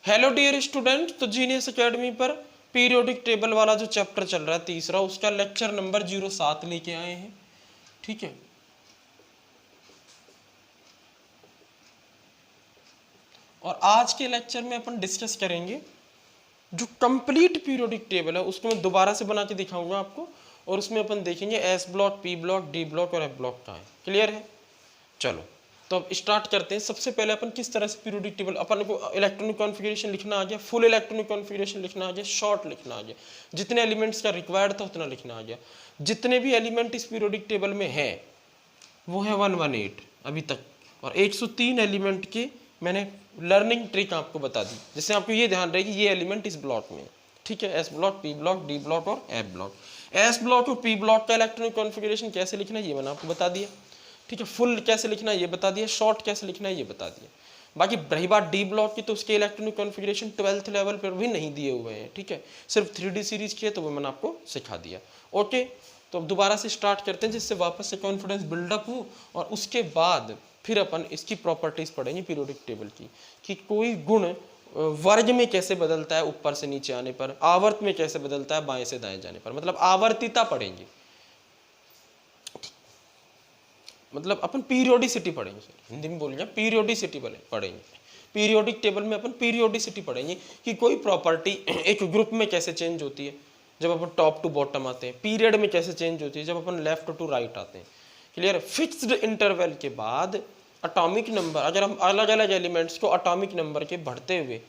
Hello dear student, तो genius academy पर periodic table वाला जो चैप्टर चल रहा है तीसरा, उसका लेक्चर नंबर 07 लेके आए हैं। ठीक है, और आज के लेक्चर में अपन डिस्कस करेंगे जो कंप्लीट पीरियोडिक टेबल है, उसको मैं दोबारा से बना के दिखाऊंगा आपको, और उसमें अपन देखेंगे S block, P block, D block और एफ ब्लॉक कहाँ है। क्लियर है? चलो, तो अब स्टार्ट करते हैं। सबसे पहले अपन किस तरह से पीरियोडिक टेबल, अपन को इलेक्ट्रॉनिक कॉन्फ़िगरेशन लिखना आ गया, फुल इलेक्ट्रॉनिक कॉन्फ़िगरेशन लिखना आ गया, शॉर्ट लिखना आ गया, जितने एलिमेंट्स का रिक्वायर्ड था उतना लिखना आ गया। जितने भी एलिमेंट इस पीरियोडिक टेबल में है वो है 118 अभी तक, और 103 एलिमेंट की मैंने लर्निंग ट्रिक आपको बता दी, जिससे आपको ये ध्यान रहे कि ये एलिमेंट इस ब्लॉक में। ठीक है, S block, P block, D block और एफ ब्लॉक। एस ब्लॉक और पी ब्लॉक का इलेक्ट्रॉनिक कॉन्फ़िगरेशन कैसे लिखना है ये मैंने आपको बता दिया। ठीक है, फुल कैसे लिखना है ये बता दिया, शॉर्ट कैसे लिखना है ये बता दिया। बाकी रही बात डी ब्लॉक की, तो उसके इलेक्ट्रॉनिक कॉन्फ़िगरेशन 12th लेवल पर भी नहीं दिए हुए हैं। ठीक है, सिर्फ 3D सीरीज की है, तो वो मैंने आपको सिखा दिया। ओके, तो अब दोबारा से स्टार्ट करते हैं, जिससे वापस से कॉन्फिडेंस बिल्डअप हो, और उसके बाद फिर अपन इसकी प्रॉपर्टीज पढ़ेंगे पीरियोडिक टेबल की, कि कोई गुण वर्ग में कैसे बदलता है ऊपर से नीचे आने पर, आवर्त में कैसे बदलता है बाएं से दाएं जाने पर, मतलब आवर्तिता पढ़ेंगे। मतलब अपन पीरियोडिसिटी पढ़ेंगे, हिंदी में बोलेंगे पीरियोडिसिटी पढ़ेंगे। पीरियोडिक टेबल में अपन पीरियोडिसिटी पढ़ेंगे कि कोई प्रॉपर्टी एक ग्रुप में कैसे चेंज होती है जब अपन टॉप टू बॉटम आते हैं, पीरियड में कैसे चेंज होती है जब अपन लेफ्ट टू राइट आते हैं। क्लियर? फिक्स्ड इंटरवल के बाद एटॉमिक नंबर, अगर हम अलग अलग एलिमेंट्स को एटॉमिक नंबर के बढ़ते हुए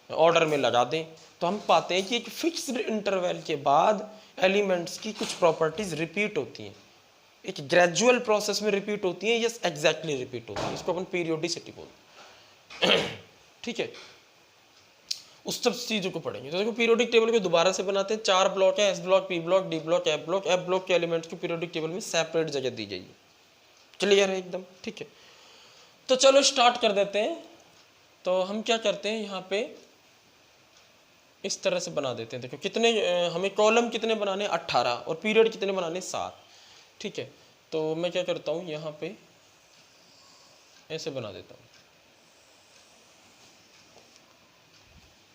ऑर्डर में लगा दें, तो हम पाते हैं कि एक फिक्स्ड इंटरवल के बाद एलिमेंट्स की कुछ प्रॉपर्टीज रिपीट होती हैं, एक ग्रेजुअल प्रोसेस में रिपीट होती है, यस एग्जैक्टली रिपीट होती है, इसको अपन पीरियोडिसिटी बोलते हैं। ठीक है, उस सब चीजों को पढ़ेंगे। तो देखो, पीरियोडिक टेबल को दोबारा से बनाते हैं। 4 ब्लॉक है, S block, P block, D block, F block. F block के एलिमेंट्स को पीरियोडिक टेबल में सेपरेट जगह दी जाएगी। क्लियर है एकदम? ठीक है, तो चलो स्टार्ट कर देते हैं। तो हम क्या करते हैं, यहाँ पे इस तरह से बना देते हैं। देखो कितने हमें कॉलम कितने बनाने, 18, और पीरियड कितने बनाने, 7। ठीक है, तो मैं क्या करता हूँ, यहाँ पे ऐसे बना देता हूँ।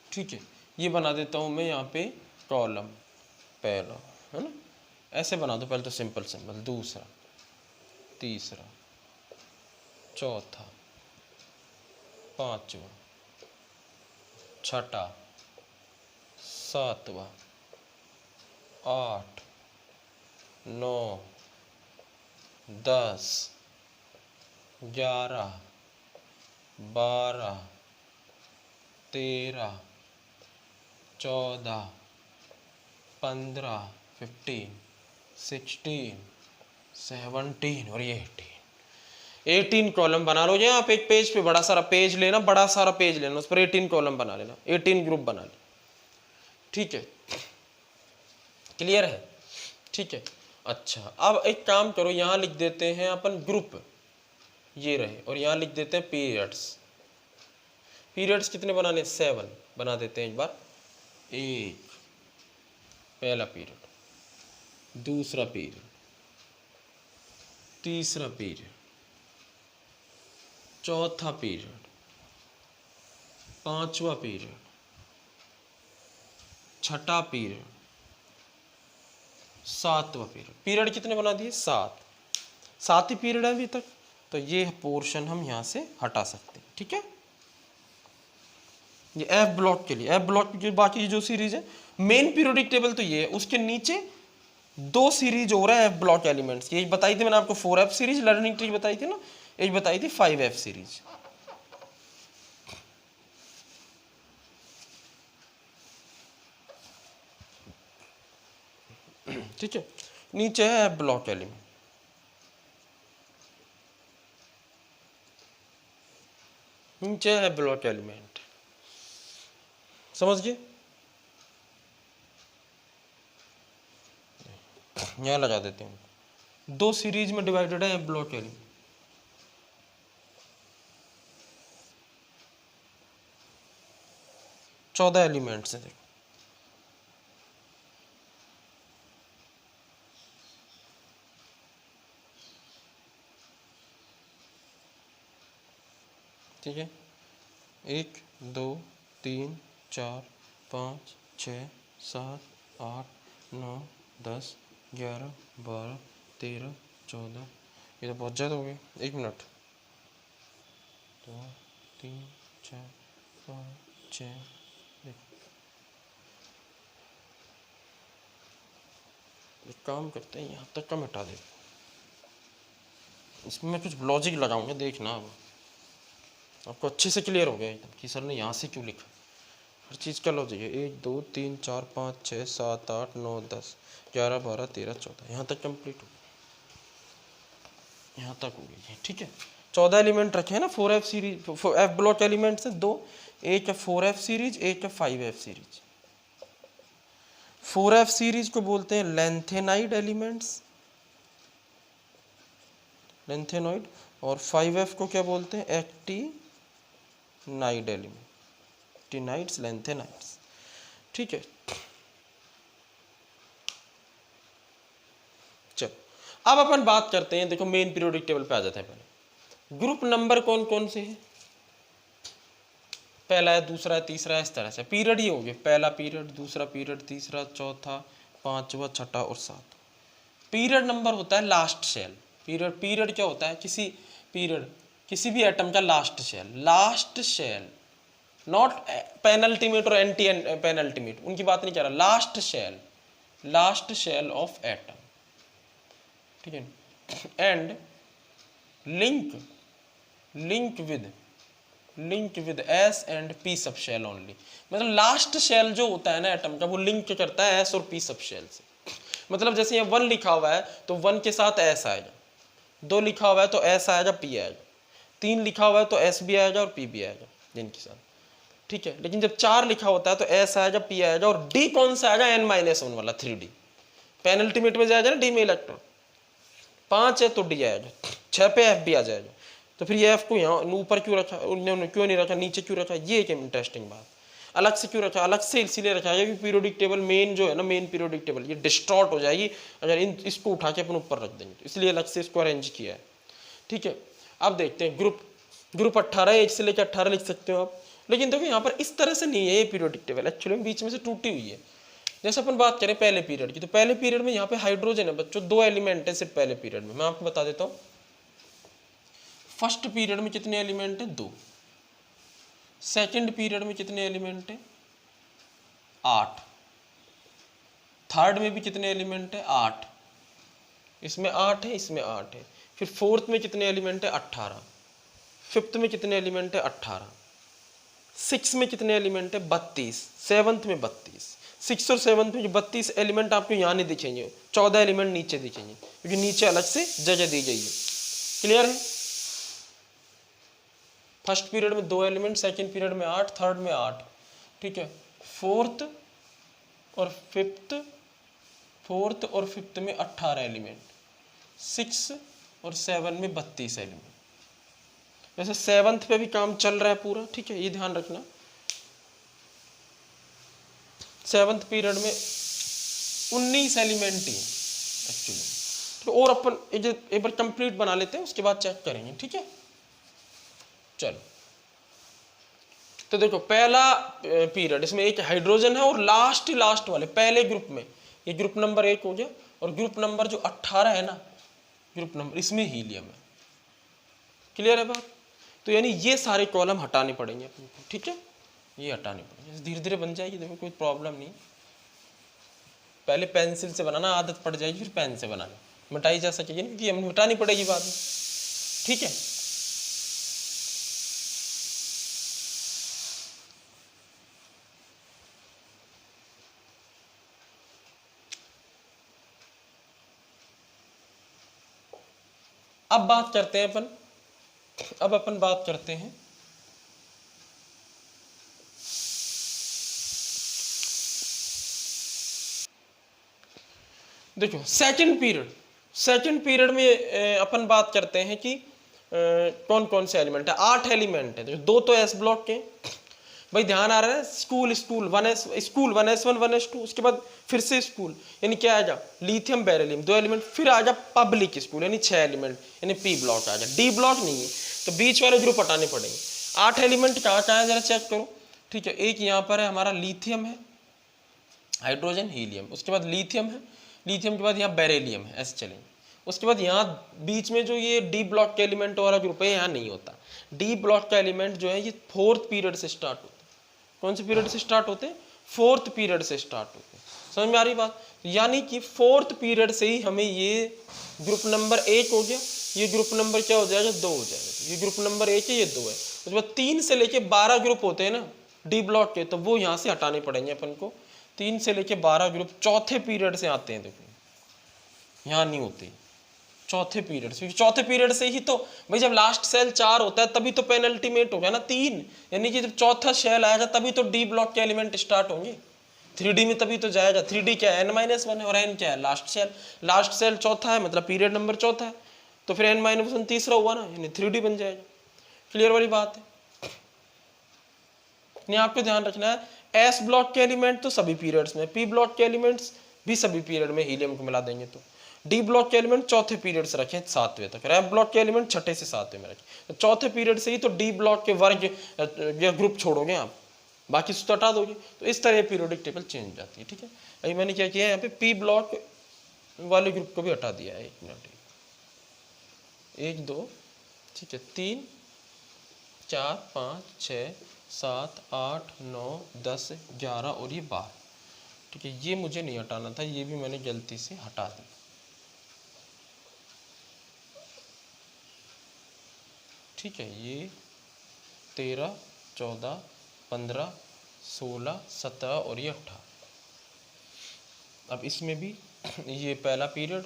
ठीक है, ये बना देता हूँ मैं यहाँ पे कॉलम पहला, है ना, ऐसे बना दो पहले तो, सिंपल सिंपल, दूसरा, तीसरा, चौथा, पांचवा, छठा, सातवां, 8, 9, 10, 11, 12, 13, 14, 15, 15, 16, 17 और ये 18 कॉलम बना लो। ये आप एक पेज पे बड़ा सारा पेज लेना, बड़ा सारा पेज लेना, उस पर 18 कॉलम बना लेना, 18 ग्रुप बना ले। ठीक है, क्लियर है? ठीक है, अच्छा, अब एक काम करो, यहां लिख देते हैं अपन ग्रुप, ये रहे, और यहां लिख देते हैं पीरियड्स। पीरियड्स कितने बनाने, 7 बना देते हैं एक बार। एक पहला पीरियड, दूसरा पीरियड, तीसरा पीरियड, चौथा पीरियड, पांचवा पीरियड, छठा पीरियड, सातवां पीरियड। पीरियड कितने बना दिए, 7। 7 ही पीरियड है अभी तक, तो ये पोर्शन हम यहां से हटा सकते हैं। ठीक है, ये एफ ब्लॉक के लिए। एफ ब्लॉक की बाकी जो सीरीज है, मेन पीरियोडिक टेबल तो ये है, उसके नीचे 2 सीरीज हो रहा है एफ ब्लॉक एलिमेंट्स की। एक बताई थी मैंने आपको 4F सीरीज, लर्निंग ट्री बताई थी ना, एक बताई थी 5F सीरीज। ठीक है, नीचे है एफ ब्लॉक एलिमेंट, नीचे है ब्लॉक एलिमेंट, समझ गए? यहां लगा देते हैं, 2 सीरीज में डिवाइडेड है एफ ब्लॉक एलिमेंट। 14 एलिमेंट्स है, देखो। ठीक है, 1, 2, 3 4 5 6 7 8 9 10 11 12 13 14, ये तो बहुत ज़्यादा हो गए। 1 मिनट, 2 3 4 5 6, एक काम करते हैं, यहाँ तक का मिटा दे। इसमें मैं कुछ लॉजिक लगाऊंगा, देखना अब आपको अच्छे से क्लियर हो गया एकदम कि सर ने यहाँ से क्यों लिखा। हर चीज़ का लॉजिक है। 1 2 3 4 5 6 7 8 9 10 11 12 13 14, यहाँ तक कंप्लीट हो गया, यहाँ तक हो गई है। ठीक है, 14 एलिमेंट रखे हैं ना 4F series, F block element से 2, एक है 4F सीरीज, एक है 5F सीरीज। 4F सीरीज को बोलते हैं लेंथेनाइड एलिमेंट्स, लेंथेनॉइड, और 5F को क्या बोलते हैं, एक्टिनाइड एलिमेंट, एक्टिनाइड्स, लेंथेनाइड्स। ठीक है, चलो अब अपन बात करते हैं, देखो मेन पीरियोडिक टेबल पे आ जाते हैं। पहले ग्रुप नंबर कौन कौन से हैं, पहला है, दूसरा है, तीसरा है, इस तरह से पीरियड ही हो गए, पहला पीरियड, दूसरा पीरियड, तीसरा, चौथा, पांचवा, छठा और सातवां। पीरियड नंबर होता है लास्ट शेल। पीरियड क्या होता है, किसी भी एटम का लास्ट शेल, नॉट पेनल्टीमेट और एंटी पेनल्टीमेट, उनकी बात नहीं कर रहा, लास्ट शेल ऑफ एटम। ठीक है, and link with S and P subshell only. मतलब लास्ट शेल जो होता है ना एटम का, वो लिंक करता है एस और पी सब शेल से। मतलब जैसे यहाँ 1 लिखा हुआ है तो 1 के साथ एस आएगा, 2 लिखा हुआ है तो एस आएगा, पी आएगा, 3 लिखा हुआ है तो एस भी आएगा और पी भी आएगा जिनके साथ। ठीक है, लेकिन जब 4 लिखा होता है तो एस आएगा, पी आएगा, और डी कौन सा आएगा, n-1 वाला 3D, पेनल्टीमेट में जाएगा ना डी में इलेक्ट्रॉन। 5 है तो डी आएगा, 6 पे एफ भी आ जाएगा। तो फिर ये एफ को यहाँ ऊपर क्यों रखा, उन्होंने क्यों नहीं रखा, नीचे क्यों रखा, ये एक इंटरेस्टिंग बात। अलग से क्यों रखा, अलग से इसीलिए रखा है क्योंकि पीरियोडिक टेबल मेन जो है ना, मेन पीरियोडिक टेबल ये डिस्टॉर्ट हो जाएगी अगर इसको उठा के अपन ऊपर रख देंगे, तो इसलिए अलग से इसको अरेंज किया है। ठीक है, अब देखते हैं ग्रुप 18 है, 1 से लेकर 18 लिख सकते हो आप। लेकिन देखो यहाँ पर इस तरह से नहीं है ये पीरियोडिक टेबल, एक्चुअली बीच में से टूटी हुई है। जैसे अपन बात करें पहले पीरियड की, तो पहले पीरियड में यहाँ पे हाइड्रोजन है बच्चों, 2 एलिमेंट है सिर्फ पहले पीरियड में। मैं आपको बता देता हूँ, फर्स्ट पीरियड में कितने एलिमेंट है, 2। सेकंड पीरियड में कितने एलिमेंट है, 8। थर्ड में भी कितने एलिमेंट है, 8। इसमें 8 है, इसमें 8 है। फिर फोर्थ में कितने एलिमेंट है, 18। फिफ्थ में कितने एलिमेंट है, 18। सिक्स में कितने एलिमेंट है, 32। सेवंथ में 32। 6 और 7 में जो 32 एलिमेंट आपको यहाँ नहीं दिखेंगे, 14 एलिमेंट नीचे दिखेंगे क्योंकि नीचे अलग से जगह दी गई है। क्लियर है, फर्स्ट पीरियड में 2 एलिमेंट, सेकंड पीरियड में 8, थर्ड में 8। ठीक है, फोर्थ और फिफ्थ में 18 एलिमेंट, 6 और 7 में 32 एलिमेंट। वैसे 7th पे भी काम चल रहा है पूरा, ठीक है, ये ध्यान रखना। 7th पीरियड में 19 एलिमेंट ही एक्चुअली, तो और अपन एक बार कंप्लीट बना लेते हैं, उसके बाद चेक करेंगे। ठीक है, चलो तो देखो पहला पीरियड, इसमें एक हाइड्रोजन है और लास्ट वाले पहले ग्रुप में ये ग्रुप नंबर 1 हो गया, और ग्रुप नंबर जो 18 है ना, ग्रुप नंबर, इसमें हीलियम है। क्लियर है बात, तो यानी ये सारे कॉलम हटाने पड़ेंगे अपने को। ठीक है, ये हटाने पड़ेंगे, धीरे धीरे बन जाएगी, देखो कोई प्रॉब्लम नहीं। पहले पेंसिल से बनाना आदत पड़ जाएगी, फिर पेन से बनाना, मिटाई जा सकेगी नहीं क्योंकि हम मिटानी पड़ेगी बाद में। ठीक है, अब बात करते हैं अपन बात करते हैं देखो सेकंड पीरियड में अपन बात करते हैं कि कौन कौन से एलिमेंट है। 8 एलिमेंट है, देखो 2 तो एस ब्लॉक के, भाई ध्यान आ रहा है, स्कूल 1s1 1s2, उसके बाद फिर से स्कूल, यानी क्या आएगा, लिथियम बेरिलियम 2 एलिमेंट, फिर आ जा पब्लिक स्कूल यानी 6 एलिमेंट, यानी पी ब्लॉक आ जा, डी ब्लॉक नहीं है, तो बीच वाले ग्रुप हटाने पड़ेंगे। 8 एलिमेंट कहाँ कहाँ है जरा चेक करो, ठीक है, एक यहाँ पर है हमारा लिथियम है, हाइड्रोजन हीलियम, उसके बाद लिथियम है, लिथियम के बाद यहाँ बेरिलियम है, ऐसे चलेंगे। उसके बाद यहाँ बीच में जो ये डी ब्लॉक के एलिमेंट वाला ग्रुप है यहाँ नहीं होता। डी ब्लॉक का एलिमेंट जो है ये 4th पीरियड से स्टार्ट होता है। कौन से पीरियड से स्टार्ट होते हैं? 4th पीरियड से स्टार्ट होते हैं। समझ में आ रही बात? यानी कि 4th पीरियड से ही हमें ये ग्रुप नंबर 1 हो गया, ये ग्रुप नंबर क्या हो जाएगा? 2 हो जाएगा। ये ग्रुप नंबर 1 है, ये 2 है। उसके बाद 3 से लेके 12 ग्रुप होते हैं ना डी ब्लॉक के, तो वो यहाँ से हटाने पड़ेंगे अपन को। 3 से लेके 12 ग्रुप चौथे पीरियड से आते हैं। देखो यहाँ नहीं होते, चौथे पीरियड से। चौथे पीरियड से ही तो भाई जब लास्ट सेल 4 होता है तभी तो पेनल्टीमेट हो गया ना 3, यानी कि जब चौथा सेल आएगा तभी तो डी ब्लॉक के एलिमेंट स्टार्ट होंगे। 3D में तभी तो जाएगा। 3D क्या है? n-1 है, और n क्या है? Last cell. लास्ट सेल चौथा है, मतलब पीरियड नंबर चौथा है, तो फिर n-1 तीसरा हुआ ना, यानी 3D बन जाएगा। क्लियर वाली बात है? नहीं, आपको ध्यान रखना है एस ब्लॉक के एलिमेंट तो सभी पीरियड्स में, पी ब्लॉक के एलिमेंट्स भी सभी पीरियड में हीलियम को मिला देंगे। तो डी ब्लॉक के एलिमेंट चौथे पीरियड से रखें 7वें तक, एफ ब्लॉक के एलिमेंट 6ठे से 7वें में रखें। तो चौथे पीरियड से ही तो डी ब्लॉक के वर्ग या ग्रुप छोड़ोगे आप, बाकी तो हटा दोगे। तो इस तरह पीरियोडिक टेबल चेंज हो जाती है। ठीक है, अभी मैंने क्या किया है यहाँ पे पी ब्लॉक वाले ग्रुप को भी हटा दिया है। 1 मिनट, 1 2 ठीक है, 3 4 5 6 7 8 9 10 11 और ये 12। ठीक है, ये मुझे नहीं हटाना था, ये भी मैंने गलती से हटा दी। ठीक है, ये 13 14 15 16 17 और ये 18। अब इसमें भी ये पहला पीरियड,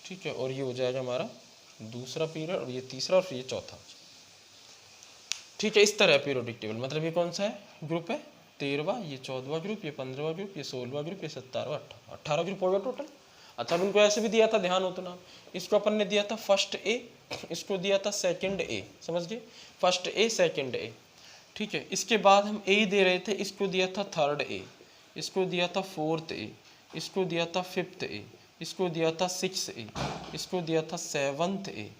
ठीक है, और ये हो जाएगा हमारा दूसरा पीरियड, और ये तीसरा, और फिर ये चौथा। ठीक है, इस तरह पीरियोडिक टेबल। मतलब ये कौन सा है ग्रुप है? 13वां, ये 14वां ग्रुप, ये 15वां ग्रुप, ये 16वां ग्रुप, ये 17वां, 18 ग्रुप हो गया टोटल। अच्छा, अब इनको ऐसे भी दिया था, ध्यान हो तो ना, इसको अपन ने दिया था फर्स्ट ए, इसको दिया था सेकंड ए, समझ गए? फर्स्ट ए सेकंड ए। ठीक है, इसके बाद हम ए दे रहे थे, इसको दिया था थर्ड ए, इसको दिया था फोर्थ ए, इसको दिया था फिफ्थ ए, इसको दिया था सिक्स ए, इसको दिया था सेवंथ ए।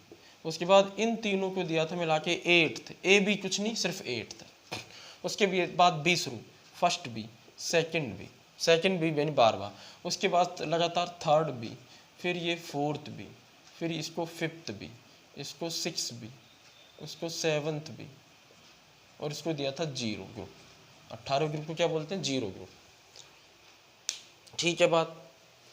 उसके बाद इन तीनों को दिया था मिला के 8th ए, भी कुछ नहीं, सिर्फ 8th। उसके बाद बी शुरू, first B, second B, second B यानी 12वां। उसके बाद लगातार थर्ड बी, फिर ये फोर्थ बी, फिर इसको फिफ्थ बी, इसको सिक्स बी, उसको सेवंथ बी, और इसको दिया था 0 ग्रुप। 18 ग्रुप को क्या बोलते हैं? 0 ग्रुप। ठीक है, बात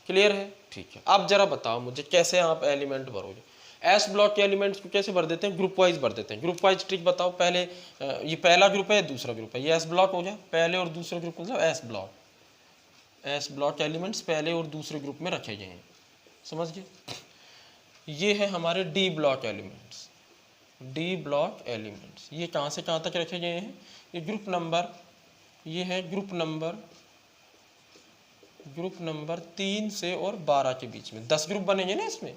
क्लियर है? ठीक है, अब जरा बताओ मुझे कैसे आप एलिमेंट भरोगे। एस ब्लॉक के एलिमेंट्स को कैसे भर देते हैं? ग्रुप वाइज भर देते हैं। ग्रुप वाइज ट्रिक बताओ। पहले ये पहला ग्रुप है, दूसरा ग्रुप है, ये एस ब्लॉक हो गया। पहले और दूसरे ग्रुप मतलब एस ब्लॉक, एस ब्लॉक के एलिमेंट्स पहले और दूसरे ग्रुप में रखे गए हैं, समझ गए? ये है हमारे D block elements. D block elements ये कहाँ से कहाँ तक रखे गए हैं? ये ग्रुप नंबर, ये है ग्रुप नंबर 3 से और 12 के बीच में 10 ग्रुप बनेंगे ना इसमें।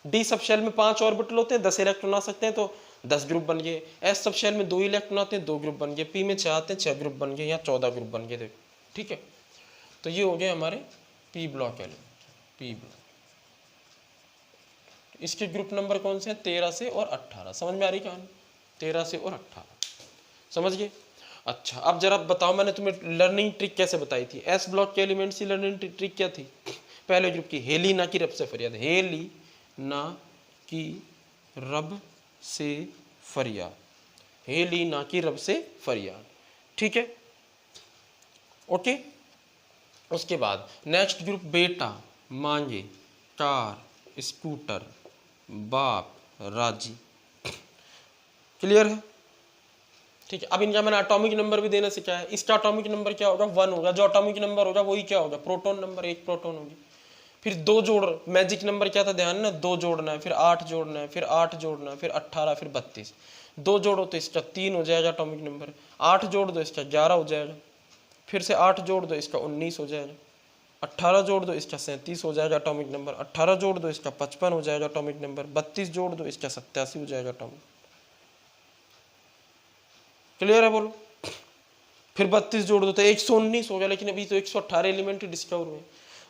डी सब शेल में 5 ऑर्बिटल होते हैं, 10 इलेक्ट्रॉन आ सकते हैं, तो 10 ग्रुप बन गए। एस सब शेल में 2 इलेक्ट्रॉन आते हैं, 2 ग्रुप बन गए। पी में 6 आते हैं, 6 ग्रुप बन गए, या 14 ग्रुप बन गए। देखो, ठीक है, तो ये हो गए हमारे P block element. P block, इसके ग्रुप नंबर कौन से हैं? 13 से और 18। समझ में आ रही कहानी? 13 से और 18, समझ गए? अच्छा, अब जरा बताओ, मैंने तुम्हें लर्निंग ट्रिक कैसे बताई थी? एस ब्लॉक के एलिमेंट्स की लर्निंग ट्रिक क्या थी? पहले ग्रुप की हेली ना की रब से फरियाद, हेली ना की रब से फरियाद, हेली ना की रब से फरियाद। ठीक है, ओके। उसके बाद नेक्स्ट ग्रुप बेटा, मांगे, कार, स्कूटर, बाप, राजी। क्लियर है? ठीक है, अब इनका मैंने एटॉमिक नंबर भी देना सिखाया है। इसका एटॉमिक नंबर क्या होगा? 1 होगा। जो एटॉमिक नंबर होगा वही क्या होगा? प्रोटॉन नंबर, 1 प्रोटॉन होगी। फिर 2 जोड़, मैजिक नंबर क्या था? ध्यान ना, 2 जोड़ना है, फिर 8 जोड़ना है, फिर 8 जोड़ना है, फिर 18, फिर 32। 2 जोड़ो तो इसका 3 हो जाएगा एटॉमिक नंबर, 8 जोड़ दो इसका 11 हो जाएगा, फिर से 8 जोड़ दो इसका 19 हो जाएगा, 18 जोड़ दो इसका 37 हो जाएगा एटॉमिक नंबर, 18 जोड़ दो इसका 55 हो जाएगा एटॉमिक नंबर, 32 जोड़ दो इसका 87 हो जाएगा एटॉमिक। क्लियर है? बोलो। फिर 32 जोड़ दो तो 119 हो गया, लेकिन अभी तो 118 एलिमेंट डिस्कवर हुए।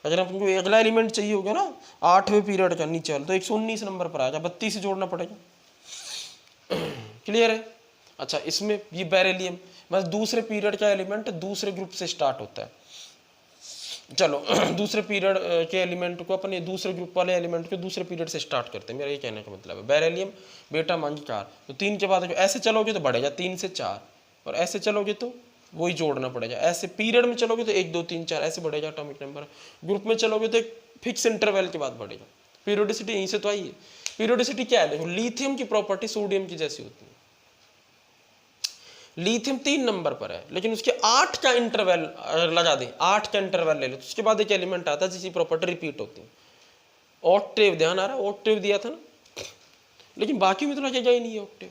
अगर आपको अगला एलिमेंट चाहिए होगा ना 8वें पीरियड का नीचे वाला, तो 119 नंबर पर आएगा, 32 से जोड़ना पड़ेगा। क्लियर है? अच्छा, इसमें ये बेरिलियम मतलब दूसरे पीरियड का एलिमेंट दूसरे ग्रुप से स्टार्ट होता है। चलो दूसरे पीरियड के एलिमेंट को अपन ये दूसरे ग्रुप वाले एलिमेंट को दूसरे पीरियड से स्टार्ट करते हैं, मेरा ये कहने का मतलब है। बेरिलियम बेटा मान 4, तो 3 के बाद ऐसे चलोगे तो बढ़ेगा 3 से 4, और ऐसे चलोगे तो वही जोड़ना पड़ेगा। ऐसे पीरियड में चलोगे तो 1 2 3 4 ऐसे बढ़ेगा एटॉमिक नंबर। ग्रुप में चलोगे तो एक फिक्स इंटरवल के बाद बढ़ेगा। पीरियोडिसिटी यहीं से तो आई है। पीरियोडिसिटी क्या है, देखो लिथियम की प्रॉपर्टी सोडियम की जैसी होती है। लिथियम 3 नंबर पर है, लेकिन उसके 8 का इंटरवल लगा दें, 8 का इंटरवल ले लो, तो उसके बाद एक एलिमेंट आता है जिसकी प्रॉपर्टी रिपीट होती है। ऑक्टेव, ध्यान आ रहा है, ऑक्टेव दिया था ना, लेकिन बाकी में तो लगेगा ही नहीं है ऑक्टेव।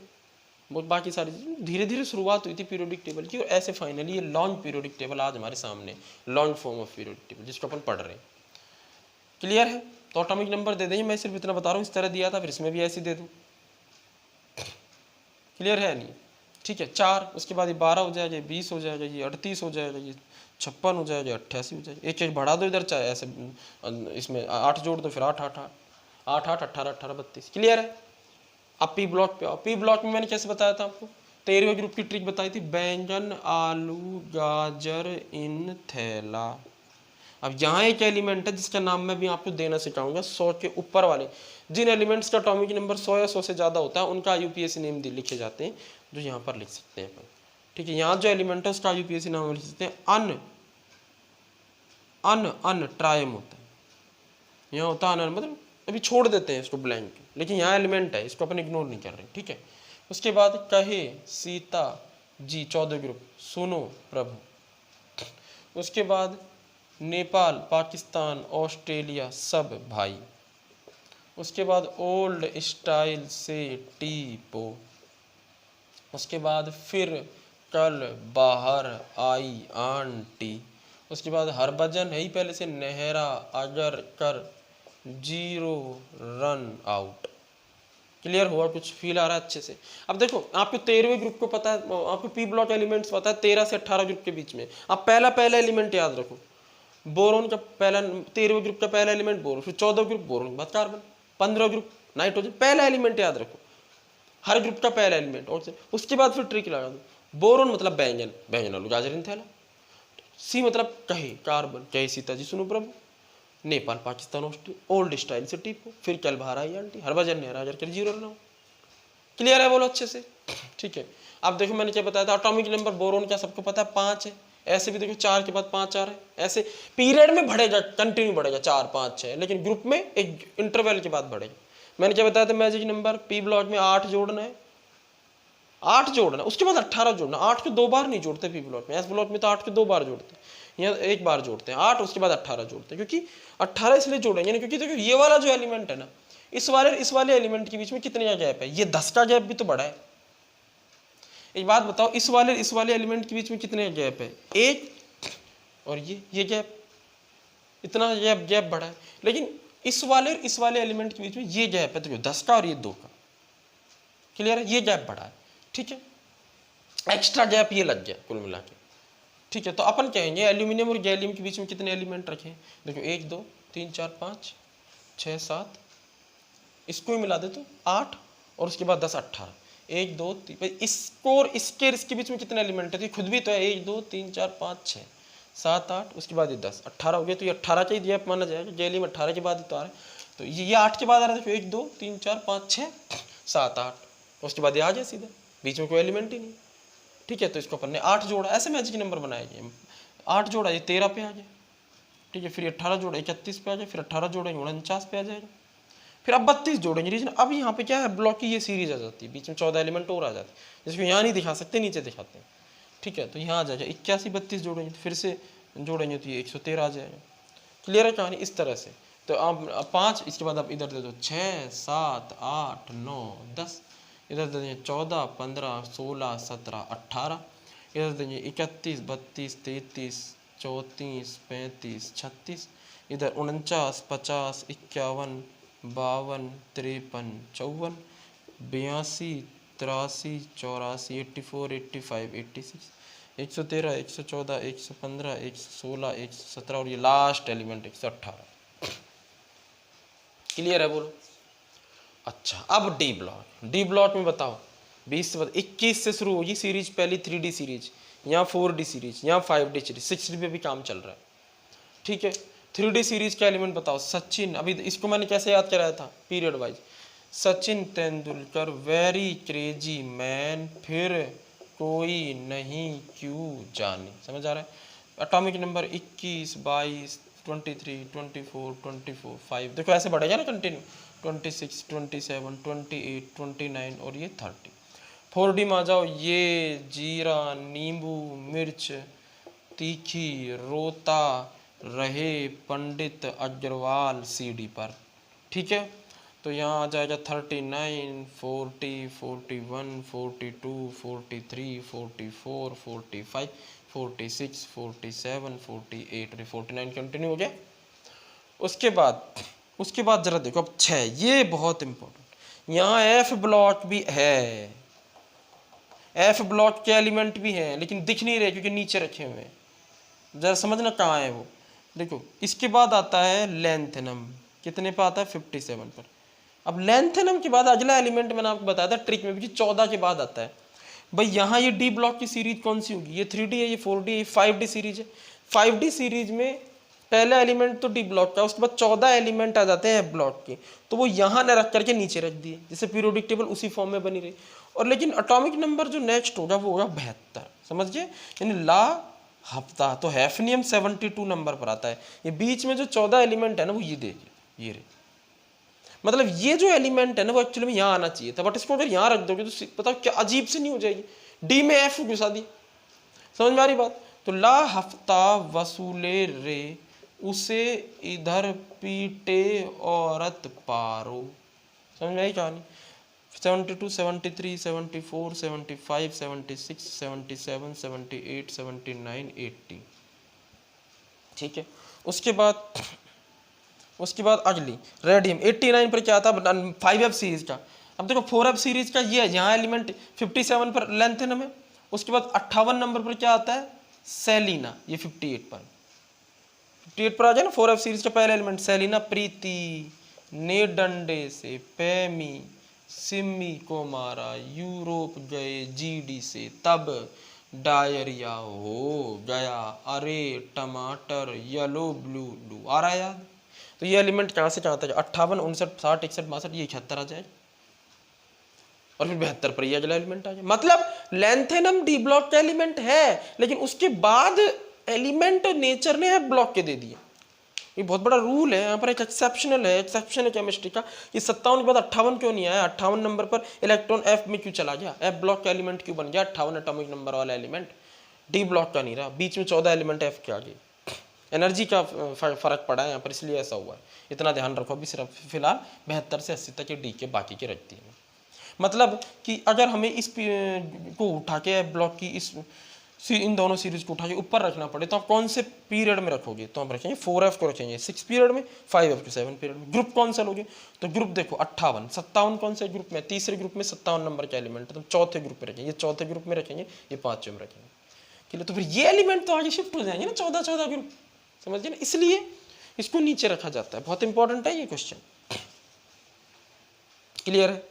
बहुत बाकी सारी चीजें धीरे धीरे शुरुआत हुई थी पीरियोडिक टेबल की, और ऐसे फाइनली ये लॉन्ग पीरियोडिक टेबल आज हमारे सामने, long form of periodic table जिसको अपन पढ़ रहे हैं। क्लियर है? तो एटॉमिक नंबर दे देंगे, मैं सिर्फ इतना बता रहा हूँ, इस तरह दिया था, फिर इसमें भी ऐसे दे दूँ। क्लियर है नहीं? ठीक है, 4, उसके बाद ये 12 हो जाएगा, ये 20 हो जाएगा, ये 38 हो जाएगा, ये 56 हो जाएगा, 88 हो जाएगा। एक एक बढ़ा दो इधर, चाहे ऐसे इसमें 8 जोड़ दो, फिर 8 8 8 8 8 18 18 32। क्लियर है? अब पी ब्लॉक पे आओ। पी ब्लॉक में मैंने कैसे बताया था आपको, 13वें ग्रुप की ट्रिक बताई थी, बैंगन आलू गाजर इन थैला। अब यहाँ एक एलिमेंट है जिसका नाम मैं भी आपको देना सिखाऊंगा, 100 के ऊपर वाले जिन एलिमेंट्स का एटॉमिक नंबर 100 या 100 से ज़्यादा होता है उनका यूपीएससी नेम लिखे जाते हैं, जो यहाँ पर लिख सकते हैं अपन। ठीक है, यहाँ जो एलिमेंट है उसका यूपीएससी नाम लिख सकते हैं, अन अन अन ट्रायम होता है। यहाँ होता है अन, मतलब अभी छोड़ देते हैं इसको ब्लैंक, लेकिन यहाँ एलिमेंट है, इसको अपन इग्नोर नहीं कर रहे। ठीक है, उसके बाद कहे सीता जी, 14 ग्रुप, सुनो प्रभु। उसके बाद नेपाल पाकिस्तान ऑस्ट्रेलिया सब भाई। उसके बाद ओल्ड स्टाइल से टी पो। उसके बाद फिर कल बाहर आई आंटी। उसके बाद हरभजन है ही पहले से, नहरा अगर कर 0 रन आउट। क्लियर हुआ? कुछ फील आ रहा है अच्छे से? अब देखो, आपको 13वें ग्रुप को पता है, आपको पी ब्लॉक एलिमेंट्स पता है 13 से 18 ग्रुप के बीच में। आप पहला एलिमेंट याद रखो, बोरोन का पहला, 13वें ग्रुप का पहला एलिमेंट बोरोन, फिर 14 ग्रुप बोरोन के बाद कार्बन, 15 ग्रुप नाइट्रोजन। पहला एलिमेंट याद रखो, हर ग्रुप का पहला एलिमेंट। और उसके बाद फिर ट्रिक लगा दो, बोरोन मतलब बैंगन, बैंगन आलू गाजर इन थैला। सी मतलब कहे, कार्बन, कहे सीता जी सुनो प्रभु। Nepal Pakistan Australia old style से टीपो, फिर कल बाहर आई आंटी, हरभजन ने राजर कर 0 रन। क्लियर है? बोलो अच्छे से। ठीक है, अब देखो मैंने क्या बताया था, एटॉमिक नंबर बोरोन का सबको पता है 5 है। ऐसे भी देखो 4 के बाद 5 4 है, ऐसे पीरियड में बढ़ेगा, कंटिन्यू बढ़ेगा 4 5 6, लेकिन ग्रुप में एक इंटरवल के बाद बढ़ेगा। मैंने क्या बताया था, मैजिक नंबर पी ब्लॉक में 8 जोड़ना है, 8 जोड़ना, उसके बाद 18 जोड़ना। 8 को 2 बार नहीं जोड़ते पी ब्लॉक में, एस ब्लॉक में तो 8 को 2 बार जोड़ते हैं, यहाँ 1 बार जोड़ते हैं 8, उसके बाद 18 जोड़ते हैं। क्योंकि 18 इसलिए जोड़ेंगे, क्योंकि देखो ये वाला जो एलिमेंट है ना, इस वाले एलिमेंट के बीच में कितने का गैप है, ये 10 का गैप भी तो बड़ा है। एक बात बताओ, इस वाले एलिमेंट के बीच में कितने का गैप है, 1, और ये गैप, इतना गैप बड़ा है। लेकिन इस वाले एलिमेंट के बीच में ये गैप है, तो 10 का और ये 2 का। क्लियर है? ये गैप बड़ा है। ठीक है, एक्स्ट्रा गैप ये लग गया कुल मिला के। ठीक है, तो अपन कहेंगे एल्यूमिनियम और गैलियम के बीच में कितने एलिमेंट रखें, देखो 1 2 3 4 5 6 7, इसको ही मिला दे तो 8, और उसके बाद 10 18, 1 2 3, इसको और इसके बीच में कितने एलिमेंट है, खुद भी तो है, 1 2 3 4 5 6 7 8, उसके बाद ये 10 18 हो गया, तो ये 18 का ही गैप माना जाएगा, गैलियम 18 के बाद ही तो आ रहा है, तो ये 8 के बाद आ रहा है, देखो 1 2 3 4 5 6 7 8, उसके बाद ये आ गया सीधा, बीच में कोई एलिमेंट ही नहीं। ठीक है, तो इसको अपन ने 8 जोड़ा, ऐसे मैजिक नंबर बनाएंगे, 8 जोड़ा ये 13 पे आ गया। ठीक है, फिर 18 जोड़ा 31 पे आ जाए, फिर 18 जोड़ेंगे 49 पे आ जाएगा, फिर अब 32 जोड़ेंगे रीजन। अब यहाँ पे क्या है, ब्लॉक की ये सीरीज आ जाती है, बीच में 14 एलिमेंट और आ जाते हैं, जिसको यहाँ नहीं दिखा सकते, नीचे दिखाते हैं। ठीक है, तो यहाँ आ जाएगा 81 32 जोड़ेंगे, फिर से जोड़ेंगे तो ये 113 आ जाएगा। क्लियर है कहानी? इस तरह से। तो अब 5, इसके बाद आप इधर दे दो 6 7 8 9 10, इधर दे देंगे 14 15 16 17 18, इधर देंगे 31 32 33 34 35 36, इधर 49 50 51 52 53 54 82 83 84 84 85 86, 113 114 115 116 117, और ये लास्ट एलिमेंट 118। क्लियर है? बोलो। अच्छा, अब डी ब्लॉक में बताओ, 20 से 21 से शुरू होगी सीरीज, पहली 3D सीरीज, यहाँ 4D सीरीज, यहाँ 5D सीरीज, 6D पे भी काम चल रहा है। ठीक है, 3D सीरीज का एलिमेंट बताओ। सचिन, अभी इसको मैंने कैसे याद कराया था period wise, Sachin Tendulkar very crazy man, फिर कोई नहीं क्यों जाने। समझ आ रहा है? एटॉमिक नंबर 21, 22, 23, 24, 24, 5, देखो ऐसे बढ़ेगा ना कंटिन्यू, 26, 27, 28, 29 और ये 30। 4D में आ जाओ, ये जीरा, नींबू, मिर्च, तीखी, रोता रहे पंडित अग्रवाल CD पर। ठीक है, तो यहाँ आ जाएगा 39, 40, 41, 42, 43, 44, 45, 46, 47, 48 और 49 कंटिन्यू हो गया। उसके बाद जरा देखो अब 6, ये बहुत इंपॉर्टेंट, यहाँ F ब्लॉक भी है, F ब्लॉक के एलिमेंट भी हैं लेकिन दिख नहीं रहे क्योंकि नीचे रखे हुए हैं। जरा समझना कहाँ है वो। देखो इसके बाद आता है लेंथेनम, कितने पे आता है? 57 पर। अब लेंथेनम के बाद अगला एलिमेंट मैंने आपको बताया था ट्रिक में भी 14 के बाद आता है। भाई यहाँ ये D ब्लॉक की सीरीज कौन सी होगी? ये 3D है, ये 4D है, ये 5D सीरीज है। 5D सीरीज में पहला एलिमेंट तो D ब्लॉक का, उसके बाद 14 एलिमेंट आ जाते हैं F ब्लॉक के, तो वो यहाँ न रख करके नीचे रख दिए, जैसे पीरियोडिक टेबल उसी फॉर्म में बनी रही। और लेकिन एटॉमिक नंबर जो नेक्स्ट होगा वो होगा 72, समझ गए? यानी ला हफ्ता, तो हैफनियम 72 नंबर पर आता है। ये बीच में जो 14 एलिमेंट है ना वो ये देखिए, ये रहे, मतलब ये जो एलिमेंट है ना वो एक्चुअली में यहाँ आना चाहिए था, बट इसको अगर यहाँ रख दोगे तो पता क्या अजीब से नहीं हो जाएगी, डी में एफ घुसा दी। समझ में आ रही बात? तो ला हफ्ता वसूले रे उसे इधर पीटे औरत पारो। समझ में आई कहानी? 72, 73, 74, 75, 76, 77, 78, 79, 80। ठीक है, उसके बाद अगली रेडियम 89 पर क्या था? 5F सीरीज का। अब देखो 4F सीरीज का ये है, यहाँ एलिमेंट 57 पर लेंथेनम है। उसके बाद 58 नंबर पर क्या आता है? सेलिना, ये 58 पर आ जाए ना 4F सीरीज का पहला एलिमेंट सेलिना। प्रीति ने डंडे से पैमी सिमी को मारा, यूरोप गए GD से, तब डायरिया हो गया, अरे टमाटर येलो ब्लू ब्लू। आ रहा है याद? तो ये एलिमेंट कहाँ से कहाँ तक? 58, 59, 60, 61, 62, ये 71 आ जाए और फिर 72 पर ये अगला एलिमेंट आ जाए। मतलब लेंथेनम D ब्लॉक का एलिमेंट है लेकिन उसके बाद एलिमेंट नेचर ने ब्लॉक के दे दिए। ये बहुत बड़ा रूल है, यहाँ पर एक एक्सेप्शन है केमिस्ट्री का। ये 57 के बाद 58 क्यों नहीं आया? 58 नंबर पर इलेक्ट्रॉन F में क्यों चला गया? F ब्लॉक का एलिमेंट क्यों बन गया 58 एटॉमिक नंबर वाला एलिमेंट? D ब्लॉक का नहीं रहा, बीच में 14 एलिमेंट F के आ गए। एनर्जी का फर्क पड़ा है यहाँ पर, इसलिए ऐसा हुआ है। इतना ध्यान रखो। अभी सिर्फ फिलहाल 72 से 80 तक D के बाकी के रखती है। मतलब कि अगर हमें इस को उठा के ब्लॉक की इन दोनों सीरीज को उठा के ऊपर रखना पड़े तो आप कौन से पीरियड में रखोगे? तो हम रखेंगे 4F को रखेंगे 6 पीरियड में, 5F को 7 पीरियड में। ग्रुप कौन सा लोगे? तो ग्रुप देखो 58, 57 कौन से ग्रुप में? तीसरे ग्रुप में 57 नंबर का एलिमेंट है, तो चौथे ग्रुप में रखेंगे, चौथे ग्रुप में रखेंगे, ये 5वें में रखेंगे। तो फिर ये एलिमेंट तो आगे शिफ्ट हो जाएंगे ना 14 ग्रुप, समझिए ना, इसलिए इसको नीचे रखा जाता है। बहुत इंपॉर्टेंट है ये क्वेश्चन। क्लियर है?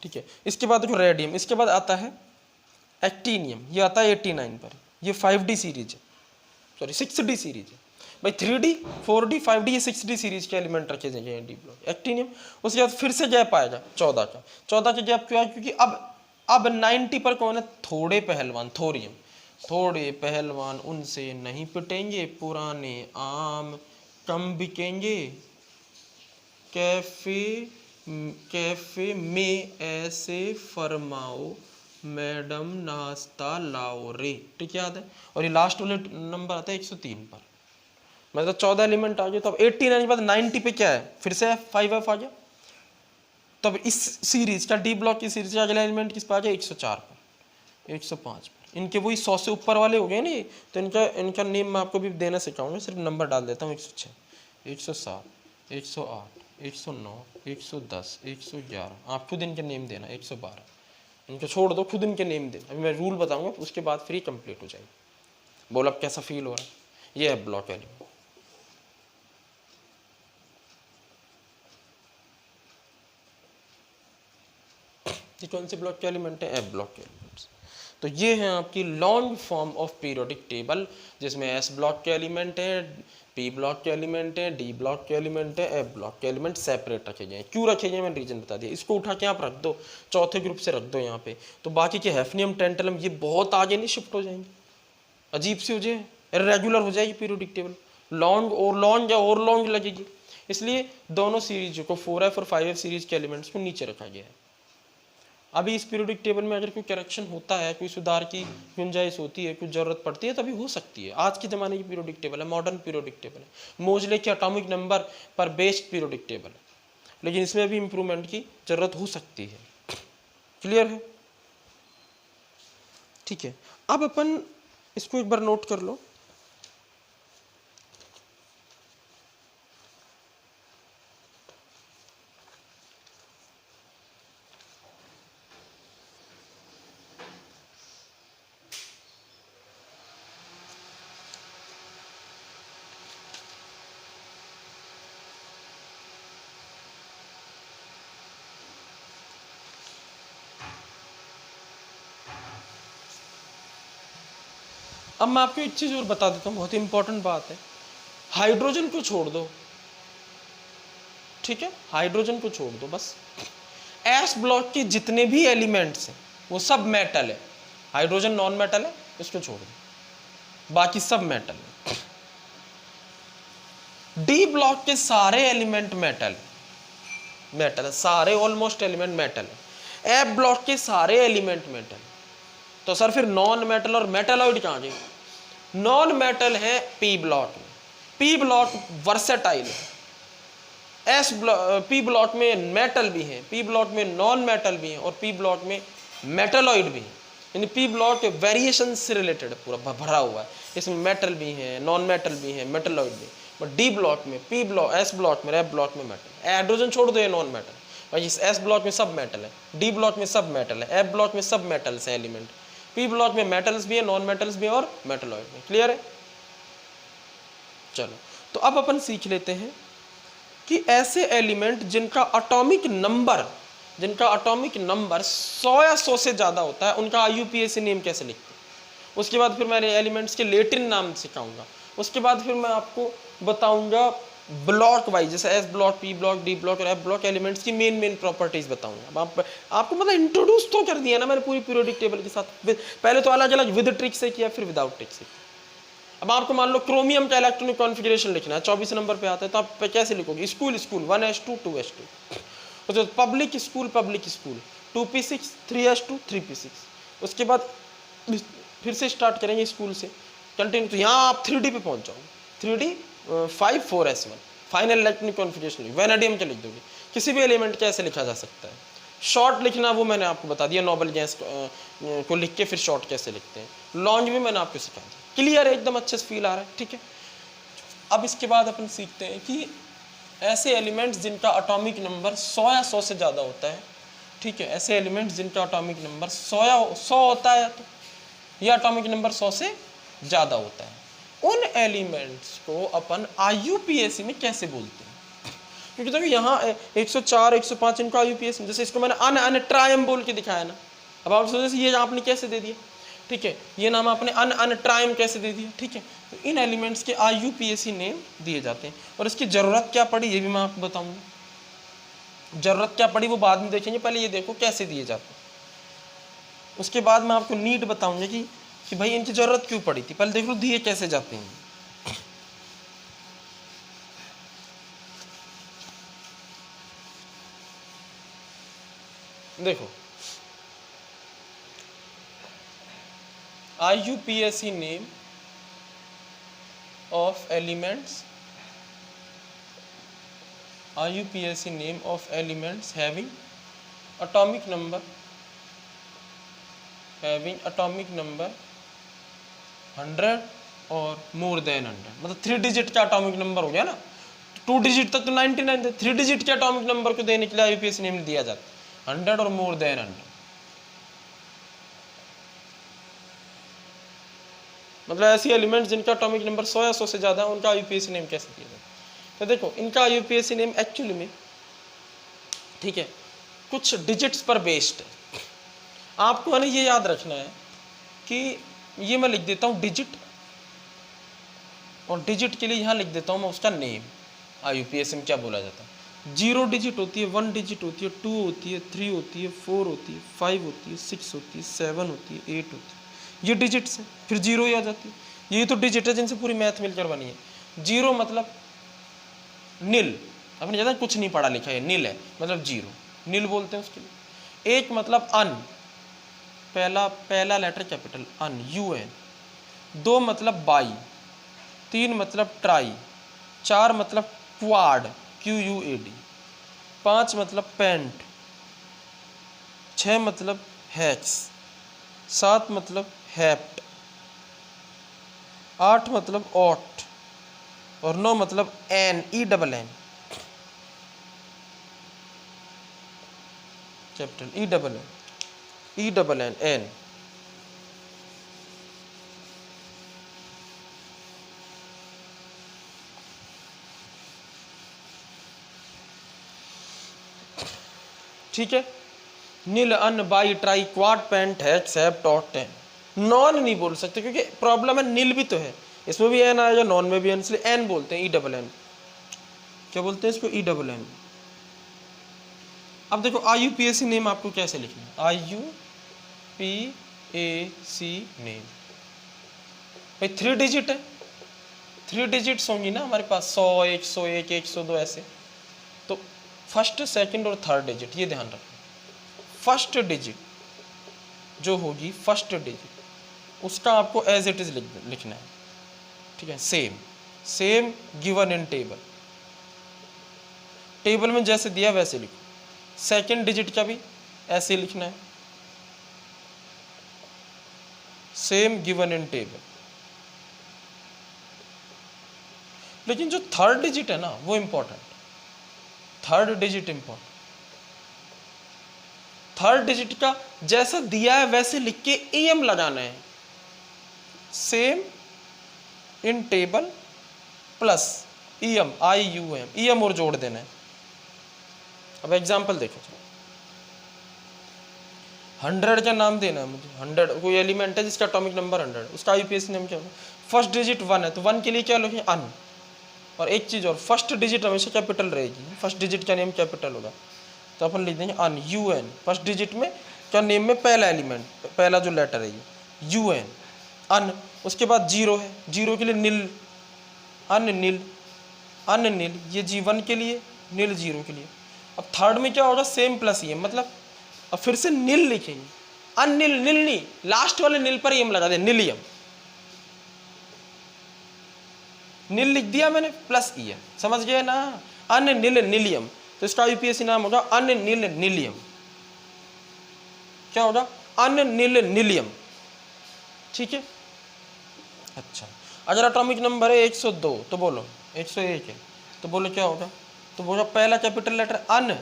ठीक है, इसके बाद देखो रेडियम, इसके बाद आता है एक्टीनियम, ये आता है 89 पर। ये 5D सीरीज है, सॉरी 6D सीरीज है भाई। 3D 4D 5D ये 6D सीरीज के एलिमेंट रखे जाएंगे D ब्लॉक एक्टीनियम। उसके बाद फिर से गैप आएगा 14 का। 14 का गैप क्यों आया? क्योंकि अब 90 पर कौन है? थोड़े पहलवान, थोरियम। थोड़े पहलवान उनसे नहीं पिटेंगे, पुराने आम कम बिकेंगे, कैफे में ऐसे फरमाओ मैडम नाश्ता लाओ रे। ठीक याद है? और ये लास्ट वाले नंबर आता है 103 पर। मतलब 14 एलिमेंट आ गए। तो अब 89 के बाद 90 पे क्या है? फिर से 5F आ गया। तब इस सीरीज का D ब्लॉक की सीरीज का अगला एलिमेंट किस पर आ गया? 104 पर, 105 पर। इनके वही 100 से ऊपर वाले हो गए ना, तो इनका नेम मैं आपको भी देना सिखाऊंगा, सिर्फ नंबर डाल देता हूँ। 106, 107, 108, 109, 110, 111, आप खुद इनके नेम देना। 112 इनको छोड़ दो, खुद इनके नेम दे। अभी मैं रूल बताऊंगा, उसके बाद फ्री कंप्लीट हो जाएगी। बोल अब कैसा फील हो रहा है? ये है ब्लॉक एलिमेंट। कि कौन से ब्लॉक के एलिमेंट है, एफ ब्लॉक के एलिमेंट्स। तो ये है आपकी long form of periodic table, जिसमें एस ब्लॉक के एलिमेंट है, पी ब्लॉक के एलिमेंट है, डी ब्लॉक के एलिमेंट है, एफ ब्लॉक के एलिमेंट सेपरेट रखे गए हैं। क्यों रखे गए मैंने रीजन बता दिया। इसको उठा के आप रख दो, चौथे ग्रुप से रख दो यहाँ पे, तो बाकी के हैफनियम टेंटलम ये बहुत आगे नहीं शिफ्ट हो जाएंगे, अजीब सी हो जाए, इर्रेगुलर हो जाएगी पीरियोडिक टेबल, लॉन्ग और लॉन्ग लगेगी। इसलिए दोनों सीरीज को 4F और 5F सीरीज के एलिमेंट्स को नीचे रखा गया है। अभी इस पीरियोडिक टेबल में अगर कोई करेक्शन होता है, कोई सुधार की गुंजाइश होती है, कुछ जरूरत पड़ती है, तभी हो सकती है। आज के ज़माने की पीरियोडिक टेबल है, मॉडर्न पीरियोडिक टेबल है, मोजले के एटॉमिक नंबर पर बेस्ड पीरियोडिक टेबल है, लेकिन इसमें भी इम्प्रूवमेंट की जरूरत हो सकती है। क्लियर है? ठीक है, अब अपन इसको एक बार नोट कर लो। अब मैं आपको एक चीज और बता देता हूँ, बहुत ही इंपॉर्टेंट बात है। हाइड्रोजन को छोड़ दो, ठीक है, हाइड्रोजन को छोड़ दो बस। एस ब्लॉक के जितने भी एलिमेंट्स हैं वो सब मेटल है। हाइड्रोजन नॉन मेटल है, इसको छोड़ दो, बाकी सब मेटल है। डी ब्लॉक के सारे एलिमेंट मेटल है, सारे ऑलमोस्ट एलिमेंट मेटल है। एफ ब्लॉक के सारे एलिमेंट मेटल। तो सर फिर नॉन मेटल और मेटलॉइड कहाँ गए? नॉन मेटल है पी ब्लॉक में, पी ब्लॉक वर्सेटाइल है। पी ब्लॉक में मेटल भी है, पी ब्लॉक में नॉन मेटल भी है, और पी ब्लॉक में मेटलॉइड भी है। यानी पी ब्लॉक वेरिएशन से रिलेटेड पूरा भरा हुआ है, इसमें मेटल भी है, नॉन मेटल भी है, मेटलॉइड भी। बट डी ब्लॉक में, पी ब्लॉक, एस ब्लॉक में, एफ ब्लॉक में मेटल। हाइड्रोजन छोड़ दो, ये नॉन मेटल। भाई इस एस ब्लॉक में सब मेटल है, डी ब्लॉक में सब मेटल है, एफ ब्लॉक में सब मेटल्स है एलिमेंट, पी ब्लॉक में मेटल्स भी है, नॉन मेटल्स भी है, और मेटलॉइड भी। क्लियर है? चलो, तो अब अपन सीख लेते हैं कि ऐसे एलिमेंट जिनका एटॉमिक नंबर 100 या 100 से ज़्यादा होता है, उनका IUPAC नेम कैसे लिखते हैं। उसके बाद फिर मैं एलिमेंट्स के लेटिन नाम सिखाऊंगा। उसके बाद फिर मैं आपको बताऊंगा ब्लॉक वाइज, जैसे S block, P block, D block और एफ ब्लॉक एलिमेंट्स की मेन प्रॉपर्टीज बताऊंगा। आपको मतलब इंट्रोड्यूस तो कर दिया ना मैंने पूरी पीरियोडिक टेबल के साथ। पहले तो अलग अलग विद ट्रिक से किया, फिर विदाउट ट्रिक से। अब आपको मान लो क्रोमियम का इलेक्ट्रॉनिक कॉन्फ़िगरेशन लिखना है, 24 नंबर पे आता है, तो आप कैसे लिखोगे? School 1s2 2s2। तो public school 2p6 3s2 3p6। उसके बाद फिर से स्टार्ट करेंगे स्कूल से कंटिन्यू, तो यहाँ आप 3D पे पहुंच जाओगे। 3D 5 4s1 final electronic configuration vanadium के लिख दोगे। किसी भी एलिमेंट कैसे लिखा जा सकता है। शॉर्ट लिखना वो मैंने आपको बता दिया, नोबल गैस को लिख के फिर शॉर्ट कैसे लिखते हैं। लॉन्ग भी मैंने आपको सिखा दिया। क्लियर है? एकदम अच्छे से फील आ रहा है? ठीक है, अब इसके बाद अपन सीखते हैं कि ऐसे एलिमेंट्स जिनका एटॉमिक नंबर 100 या 100 से ज़्यादा होता है, ठीक है, ऐसे एलिमेंट्स जिनका एटॉमिक नंबर 100 होता है, तो यह एटॉमिक नंबर 100 से ज़्यादा होता है, उन एलिमेंट्स को अपन IUPAC में कैसे बोलते हैं। क्योंकि देखो यहाँ 104 105 इनको IUPAC, जैसे इसको मैंने अन ट्रायम बोल के दिखाया ना। अब आप सोचो ये आपने कैसे दे दिया, ठीक है, ये नाम आपने अन ट्रायम कैसे दे दिया, ठीक है। तो इन एलिमेंट्स के IUPAC नेम दिए जाते हैं। और इसकी ज़रूरत क्या पड़ी ये भी मैं आपको बताऊंगा। ज़रूरत क्या पड़ी वो बाद में देखेंगे, पहले ये देखो कैसे दिए जाते हैं। उसके बाद मैं आपको नीड बताऊंगा कि भाई इनकी ज़रूरत क्यों पड़ी थी। पहले देख लो दिए कैसे जाते हैं। देखो IUPAC name of elements, IUPAC name of elements having atomic number 100 और मोर देन 100, मतलब 3 डिजिट का एटॉमिक नंबर हो गया ना। 2 डिजिट तक तो 99 थे, 3 डिजिट के एटॉमिक नंबर को देने के लिए IUPAC नेम दिया जाता है 100 और मोर देन 100। मतलब ऐसी एलिमेंट्स जिनका एटॉमिक नंबर 100 या 100 से ज़्यादा है, उनका IUPAC नेम कैसे दिया जाता है। तो देखो इनका IUPAC नेम एक्चुअली में, ठीक है, कुछ डिजिट्स पर बेस्ड है। आपको है ना ये याद रखना है कि ये मैं लिख देता हूँ डिजिट, और डिजिट के लिए यहाँ लिख देता हूँ मैं उसका नेम। IUPAC में क्या बोला जाता है, 0 डिजिट होती है, 1 डिजिट होती है, 2 होती है, 3 होती है, 4 होती है, 5 होती है, 6 होती है, 7 होती है, 8 होती है, ये डिजिट्स है। फिर 0 ही आ जाती है। ये तो डिजिट है जिनसे पूरी मैथ मिलकर बनी है। 0 मतलब नील, आपने ज़्यादा कुछ नहीं पढ़ा लिखा है, नील है मतलब 0, नील बोलते हैं उसके लिए। 1 मतलब अन, पहला लेटर कैपिटल अन, UN। 2 मतलब बाई, 3 मतलब ट्राई, 4 मतलब क्वाड, QUAD, 5 मतलब पेंट, 6 मतलब हैक्स, 7 मतलब हैप्ट, 8 मतलब ऑट, और 9 मतलब enn, ENN, capital ENN, enn. ठीक है, nil, un, bi, tri, quad, pent, hex, hept, oct, enn. Non नहीं बोल सकते क्योंकि प्रॉब्लम है, नील भी तो है, इसमें भी एन आएगा, नॉन में भी एन, इसलिए एन बोलते हैं, ENN। क्या बोलते हैं इसको, ENN। अब देखो IUPAC नेम आपको कैसे लिखना है, IUPAC नेम। भाई 3 डिजिट है, 3 डिजिट्स होंगी ना हमारे पास, 100, 101, 102 ऐसे। तो फर्स्ट, सेकंड और थर्ड डिजिट, ये ध्यान रखना। फर्स्ट डिजिट जो होगी, फर्स्ट डिजिट उसका आपको एज इट इज लिखना है। ठीक है, same given in table, table में जैसे दिया वैसे लिखो। सेकंड डिजिट का भी ऐसे लिखना है, सेम गिवन इन टेबल। लेकिन जो थर्ड डिजिट है ना वो important, third digit important. Third digit का जैसा दिया है वैसे लिख के EM लगाना है, same in table plus EM, IUM, EM और जोड़ देना है। अब एग्जांपल देखो, 100 का नाम देना है मुझे, 100 कोई एलिमेंट है जिसका एटॉमिक नंबर 100, उसका IUPAC नेम क्या होगा। फर्स्ट डिजिट 1 है तो 1 के लिए क्या लिखेंगे, अन। और एक चीज और, फर्स्ट डिजिट हमेशा कैपिटल रहेगी, फर्स्ट डिजिट का नेम कैपिटल होगा, तो अपन लिख देंगे अन, UN। फर्स्ट डिजिट में क्या, नेम में पहला एलिमेंट, पहला जो लेटर है ये UN, अन। उसके बाद 0 है, 0 के लिए नील, अन नील, अन नील, ये G1 के लिए, नील 0 के लिए। अब थर्ड में क्या होगा, सेम प्लस EM, मतलब अब फिर से नील लिखेंगे, अन नील, नील नहीं, लास्ट वाले नील पर EM लगा दे, नीलियम। नील लिख दिया मैंने प्लस EM, समझ गए ना, अन नील नीलियम। तो इसका IUPAC नाम होगा अन नील नीलियम। क्या होगा, अन नील नीलियम। ठीक है, अच्छा। अगर एटॉमिक नंबर है 102 तो बोलो, 101 है तो बोलो क्या होगा, तो बोलो पहला कैपिटल लेटर अन,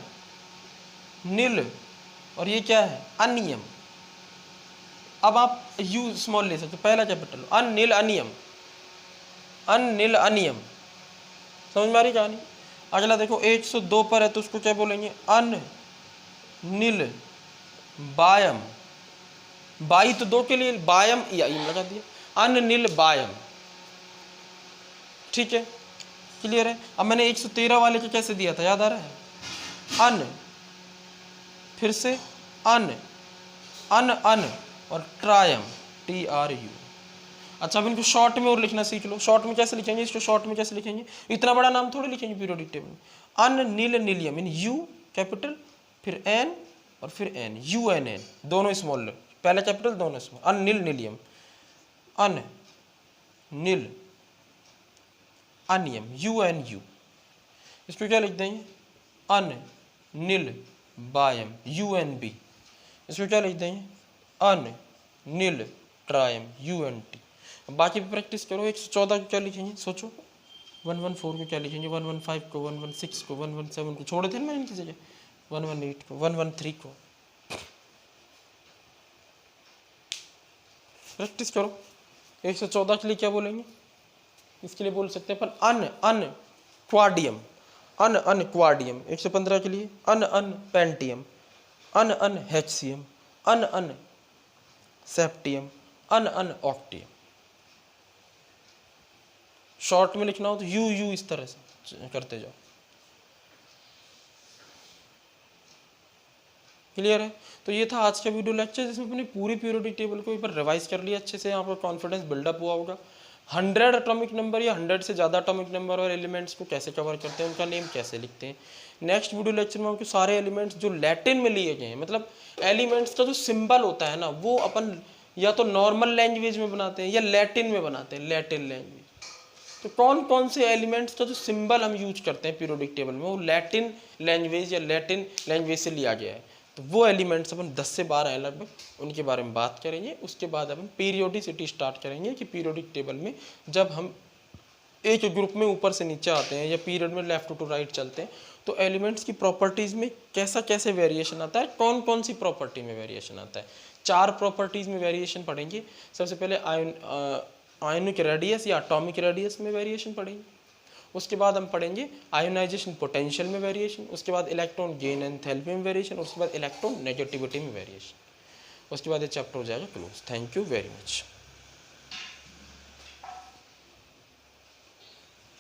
नील, और ये क्या है, अनियम। अब आप U स्मॉल ले सकते, पहला कैपिटल अन नील अनियम, अन नील अनियम। समझ में आ रही कहानी। अगला देखो 102 पर है तो उसको क्या बोलेंगे, अन नील बायम, बाई तो 2 के लिए, बायम या EM लगा दिया, अन नील बायम। ठीक है, क्लियर है। अब मैंने 113 वाले को कैसे दिया था, याद आ रहा है, अन, फिर से अन, अन अन और ट्रायम, TRU। अच्छा, अब इनको शॉर्ट में और लिखना सीख लो। शॉर्ट में कैसे लिखेंगे इसको, शॉर्ट में कैसे लिखेंगे, इतना बड़ा नाम थोड़ी लिखेंगे पीरियोडिक टेबल में। अन नील नीलियम, इन U कैपिटल, फिर N और फिर N, UNN, दोनों स्मॉल, पहला कैपिटल दोनों स्मॉल, अन नील नीलियम, अन नील अनियम, UNU। इसको क्या लिख देंगे, अन नील बायम, UNB। इसको क्या लिख देंगे, अन नील ट्रायम, UNT। बाकी भी प्रैक्टिस करो। 114 को क्या लिखेंगे, सोचो, 114 को क्या लिखेंगे, 115 को, 116 को, 117 को, छोड़ थे ना इनकी जगह, 118 को, 113 को। प्रैक्टिस करो। 114 के लिए क्या बोलेंगे, इसके लिए बोल सकते हैं अपन अन अन क्वाडियम, अन अन क्वाडियम। 115 के लिए अन अन पेंटियम, अन अन HCM, अन सेप्टियम, अन ऑक्टियम। शॉर्ट में लिखना हो तो यू इस तरह से करते जाओ। क्लियर है? तो ये था आज का वीडियो लेक्चर, जिसमें अपनी पूरी पीरियोडिक टेबल को एक बार रिवाइज कर लिया अच्छे से, आपका कॉन्फिडेंस बिल्डअप हुआ होगा। 100 एटॉमिक नंबर या 100 से ज़्यादा एटॉमिक नंबर और एलिमेंट्स को कैसे कवर करते हैं, उनका नेम कैसे लिखते हैं। नेक्स्ट वीडियो लेक्चर में आपको सारे एलिमेंट्स जो लैटिन में लिए गए हैं, मतलब एलिमेंट्स का जो सिंबल होता है ना, वो अपन या तो नॉर्मल लैंग्वेज में बनाते हैं या लैटिन में बनाते हैं, लैटिन लैंग्वेज। तो कौन कौन से एलिमेंट्स का जो सिंबल हम यूज करते हैं पीरियोडिक टेबल में, वो लैटिन लैंग्वेज या लैटिन लैंग्वेज से लिया गया है। तो वो एलिमेंट्स अपन 10 से 12 है लगभग, उनके बारे में बात करेंगे। उसके बाद अपन पीरियोडिसिटी स्टार्ट करेंगे कि पीरियोडिक टेबल में जब हम एक ग्रुप में ऊपर से नीचे आते हैं या पीरियड में लेफ्ट टू राइट चलते हैं, तो एलिमेंट्स की प्रॉपर्टीज़ में कैसा कैसे वेरिएशन आता है, कौन कौन सी प्रॉपर्टी में वेरिएशन आता है। 4 प्रॉपर्टीज़ में वेरिएशन पढ़ेंगे। सबसे पहले आयनिक रेडियस या एटॉमिक रेडियस में वेरिएशन पढ़ेंगे। उसके बाद हम पढ़ेंगे आयोनाइजेशन पोटेंशियल में वेरिएशन। उसके बाद इलेक्ट्रॉन गेन एंथैल्पी में वेरिएशन। उसके बाद इलेक्ट्रॉन नेगेटिविटी में वेरिएशन। उसके बाद ये चैप्टर हो जाएगा close. Thank you very much.